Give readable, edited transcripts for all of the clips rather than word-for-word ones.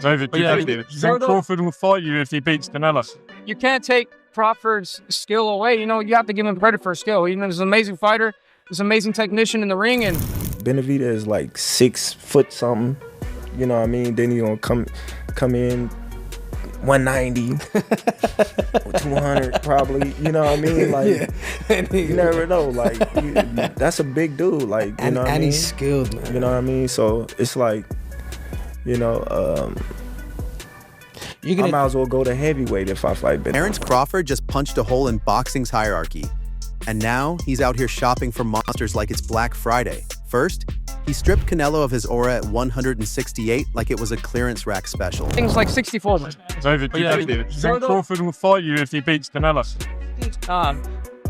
David Benavidez. Then Crawford will fight you if he beats Canelo. You can't take Crawford's skill away. You know, you have to give him credit for his skill. He's an amazing fighter. He's an amazing technician in the ring. And Benavidez is like 6 foot something. You know what I mean? Then he gonna come in 190, 200 probably. You know what I mean? Like you never know. Like that's a big dude. Like you know what I mean? And he's skilled, man. You know what I mean? So it's like, you know, I might as well go to heavyweight if I fight Benavidez. Terence Crawford just punched a hole in boxing's hierarchy. And now he's out here shopping for monsters like it's Black Friday. First, he stripped Canelo of his aura at 168 like it was a clearance rack special. things like 64. David Benavidez. Then Crawford will fight you if he beats Canelo. Nah,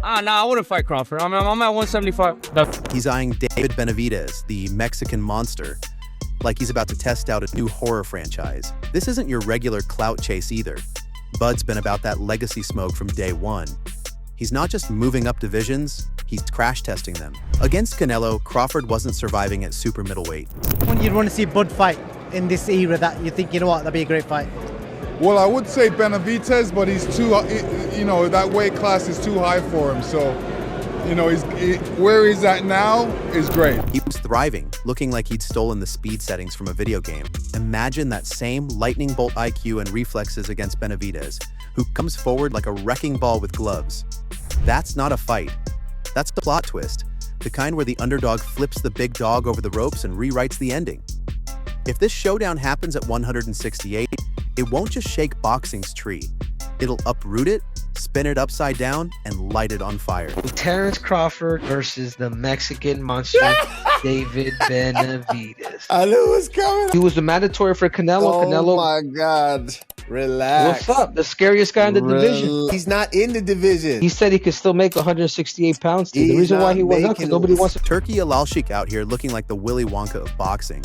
I wouldn't fight Crawford. I'm at 175. He's eyeing David Benavidez, the Mexican monster, like he's about to test out a new horror franchise. This isn't your regular clout chase either. Bud's been about that legacy smoke from day one. He's not just moving up divisions, he's crash testing them. Against Canelo, Crawford wasn't surviving at super middleweight. When you'd want to see Bud fight in this era, that you think, you know what, that'd be a great fight. Well, I would say Benavidez, but he's too, you know, that weight class is too high for him. So, you know, where he's at now is great. He was thriving, looking like he'd stolen the speed settings from a video game. Imagine that same lightning bolt IQ and reflexes against Benavidez, who comes forward like a wrecking ball with gloves. That's not a fight. That's the plot twist, the kind where the underdog flips the big dog over the ropes and rewrites the ending. If this showdown happens at 168, it won't just shake boxing's tree. It'll uproot it, spin it upside down, and light it on fire. Terence Crawford versus the Mexican monster, David Benavidez. I knew it was coming. He was the mandatory for Canelo. Oh my God. Relax. What's up? The scariest guy in the division. He's not in the division. He said he could still make 168 pounds. Dude. The reason why he went up is nobody wants to. Turki Alalshikh out here looking like the Willy Wonka of boxing.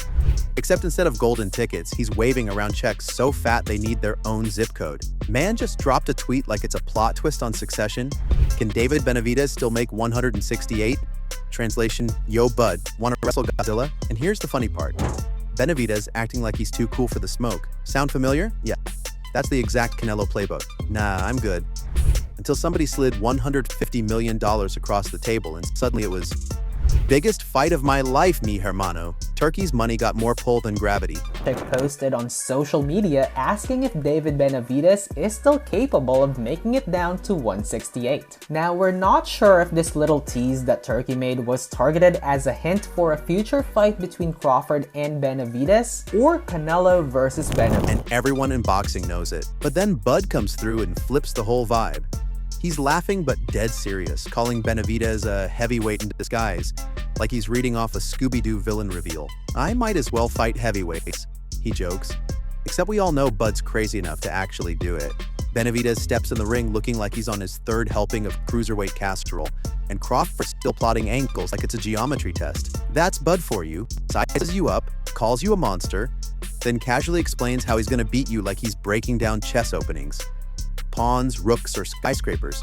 Except instead of golden tickets, he's waving around checks so fat they need their own zip code. Man just dropped a tweet like it's a plot twist on Succession. Can David Benavidez still make 168? Translation, yo bud, wanna wrestle Godzilla? And here's the funny part. Benavidez acting like he's too cool for the smoke. Sound familiar? Yeah. That's the exact Canelo playbook. Nah, I'm good. Until somebody slid $150 million across the table and suddenly it was, biggest fight of my life, mi hermano. Turkey's money got more pull than gravity. Posted on social media asking if David Benavidez is still capable of making it down to 168. Now, we're not sure if this little tease that Turkey made was targeted as a hint for a future fight between Crawford and Benavidez or Canelo versus Benavidez. And everyone in boxing knows it. But then Bud comes through and flips the whole vibe. He's laughing but dead serious, calling Benavidez a heavyweight in disguise, like he's reading off a Scooby-Doo villain reveal. I might as well fight heavyweights, he jokes. Except we all know Bud's crazy enough to actually do it. Benavidez steps in the ring looking like he's on his 3rd helping of cruiserweight casserole, and Crawford's still plotting angles like it's a geometry test. That's Bud for you, sizes you up, calls you a monster, then casually explains how he's gonna beat you like he's breaking down chess openings. Pawns, rooks, or skyscrapers.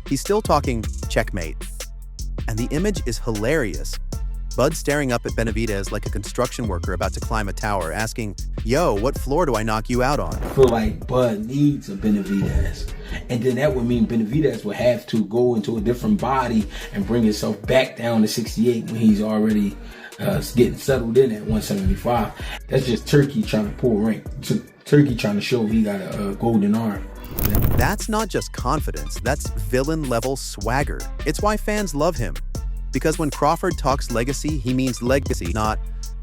He's still talking checkmate. And the image is hilarious. Bud staring up at Benavidez like a construction worker about to climb a tower, asking, yo, what floor do I knock you out on? I feel like Bud needs a Benavidez. And then that would mean Benavidez would have to go into a different body and bring himself back down to 68 when he's already getting settled in at 175. That's just Turkey trying to pull rank. Turkey trying to show he got a golden arm. That's not just confidence, that's villain-level swagger. It's why fans love him. Because when Crawford talks legacy, he means legacy, not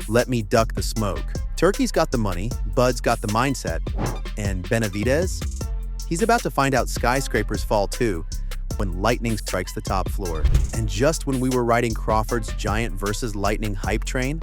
let me duck the smoke. Turkey's got the money, Bud's got the mindset, and Benavidez? He's about to find out skyscrapers fall too, when lightning strikes the top floor. And just when we were riding Crawford's giant versus lightning hype train,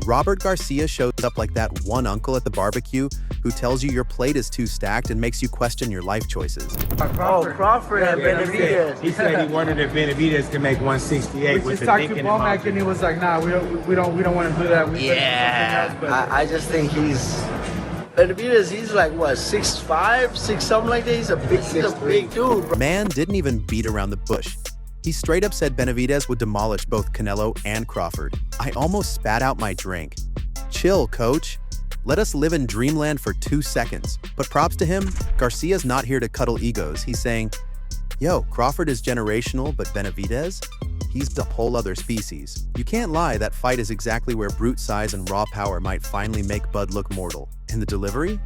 Robert Garcia shows up like that one uncle at the barbecue who tells you your plate is too stacked and makes you question your life choices. Crawford and Benavidez. He said he wanted if Benavidez to make 168 with the thinking in mind. And he was like, nah, we don't want to do that. I just think Benavidez, he's like, what, 6'5", 6 something like that? He's a big dude, bro. Man didn't even beat around the bush. He straight up said Benavidez would demolish both Canelo and Crawford. I almost spat out my drink. Chill, coach. Let us live in dreamland for 2 seconds. But props to him, Garcia's not here to cuddle egos. He's saying, yo, Crawford is generational, but Benavidez? He's a whole other species. You can't lie, that fight is exactly where brute size and raw power might finally make Bud look mortal. And the delivery?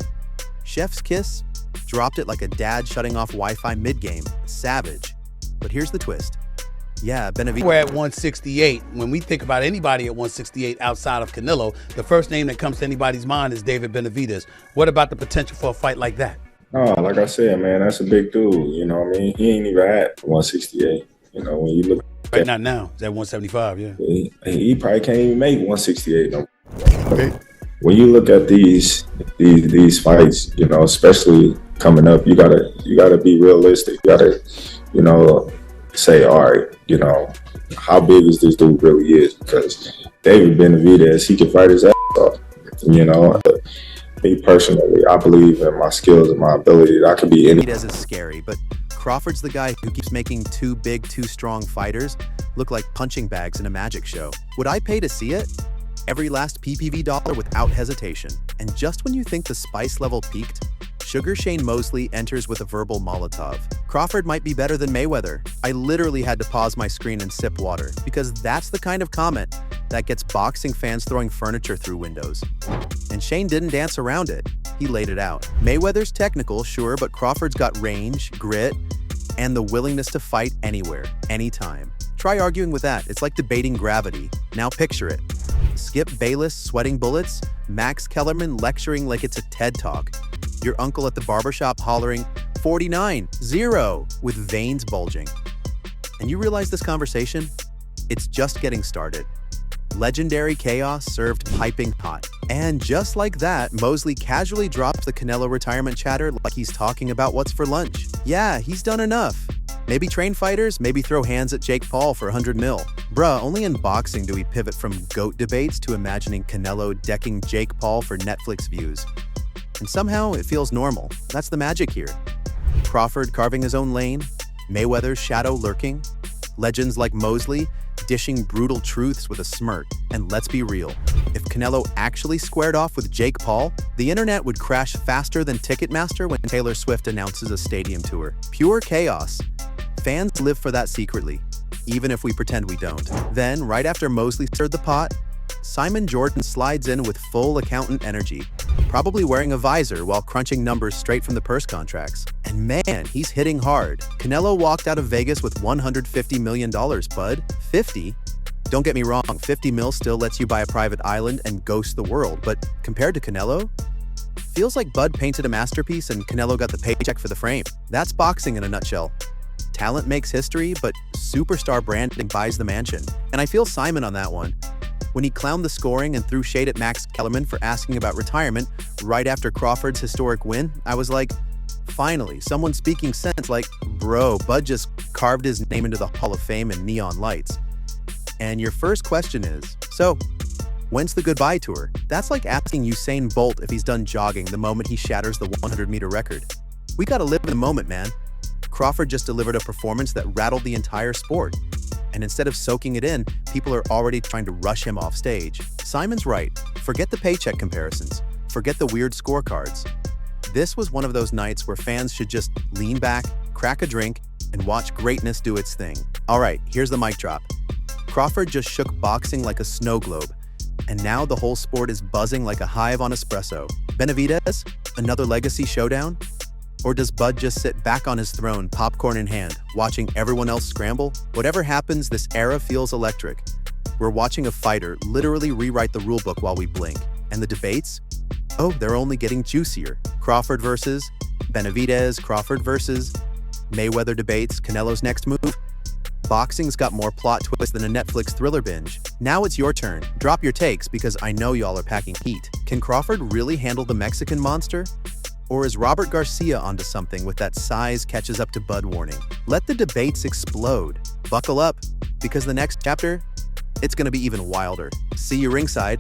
Chef's kiss? Dropped it like a dad shutting off Wi-Fi mid-game. Savage. But here's the twist. Yeah, Benavidez. We're at 168. When we think about anybody at 168 outside of Canelo, the first name that comes to anybody's mind is David Benavidez. What about the potential for a fight like that? Oh, like I said, man, that's a big dude. You know what I mean? He ain't even at 168. You know, when you look right not now, it's at 175, yeah. He probably can't even make 168 no. Okay. When you look at these fights, you know, especially coming up, you gotta be realistic. You gotta, you know, say, all right, you know, how big is this dude really is? Because David Benavidez, he can fight his ass off. You know, me personally, I believe in my skills and my ability that I could be any. Benavidez is scary, but Crawford's the guy who keeps making too big, too strong fighters look like punching bags in a magic show. Would I pay to see it? Every last PPV dollar without hesitation. And just when you think the spice level peaked, Sugar Shane Mosley enters with a verbal Molotov. Crawford might be better than Mayweather. I literally had to pause my screen and sip water, because that's the kind of comment that gets boxing fans throwing furniture through windows. And Shane didn't dance around it. He laid it out. Mayweather's technical, sure, but Crawford's got range, grit, and the willingness to fight anywhere, anytime. Try arguing with that. It's like debating gravity. Now picture it. Skip Bayless sweating bullets, Max Kellerman lecturing like it's a TED Talk, your uncle at the barbershop hollering 49, 0, with veins bulging. And you realize this conversation? It's just getting started. Legendary chaos served piping hot. And just like that, Mosley casually drops the Canelo retirement chatter like he's talking about what's for lunch. Yeah, he's done enough. Maybe train fighters, maybe throw hands at Jake Paul for 100 mil. Bruh, only in boxing do we pivot from GOAT debates to imagining Canelo decking Jake Paul for Netflix views. And somehow it feels normal. That's the magic here. Crawford carving his own lane, Mayweather's shadow lurking, legends like Mosley dishing brutal truths with a smirk. And let's be real, if Canelo actually squared off with Jake Paul, the internet would crash faster than Ticketmaster when Taylor Swift announces a stadium tour. Pure chaos. Fans live for that secretly, even if we pretend we don't. Then, right after Mosley stirred the pot, Simon Jordan slides in with full accountant energy, probably wearing a visor while crunching numbers straight from the purse contracts. And man, he's hitting hard. Canelo walked out of Vegas with $150 million, bud. 50? Don't get me wrong, 50 mil still lets you buy a private island and ghost the world, but compared to Canelo, feels like Bud painted a masterpiece and Canelo got the paycheck for the frame. That's boxing in a nutshell. Talent makes history, but superstar branding buys the mansion. And I feel Simon on that one. When he clowned the scoring and threw shade at Max Kellerman for asking about retirement right after Crawford's historic win, I was like, finally, someone speaking sense like, bro, Bud just carved his name into the Hall of Fame in neon lights. And your first question is, so, when's the goodbye tour? That's like asking Usain Bolt if he's done jogging the moment he shatters the 100-meter record. We gotta live in the moment, man. Crawford just delivered a performance that rattled the entire sport. And instead of soaking it in, people are already trying to rush him off stage. Simon's right. Forget the paycheck comparisons. Forget the weird scorecards. This was one of those nights where fans should just lean back, crack a drink, and watch greatness do its thing. All right, here's the mic drop. Crawford just shook boxing like a snow globe. And now the whole sport is buzzing like a hive on espresso. Benavidez? Another legacy showdown? Or does Bud just sit back on his throne, popcorn in hand, watching everyone else scramble? Whatever happens, this era feels electric. We're watching a fighter literally rewrite the rulebook while we blink. And the debates? Oh, they're only getting juicier. Crawford versus Benavidez, Crawford versus Mayweather debates, Canelo's next move. Boxing's got more plot twists than a Netflix thriller binge. Now it's your turn. Drop your takes because I know y'all are packing heat. Can Crawford really handle the Mexican monster? Or is Robert Garcia onto something with that size catches up to Bud warning? Let the debates explode. Buckle up, because the next chapter, it's gonna be even wilder. See you ringside.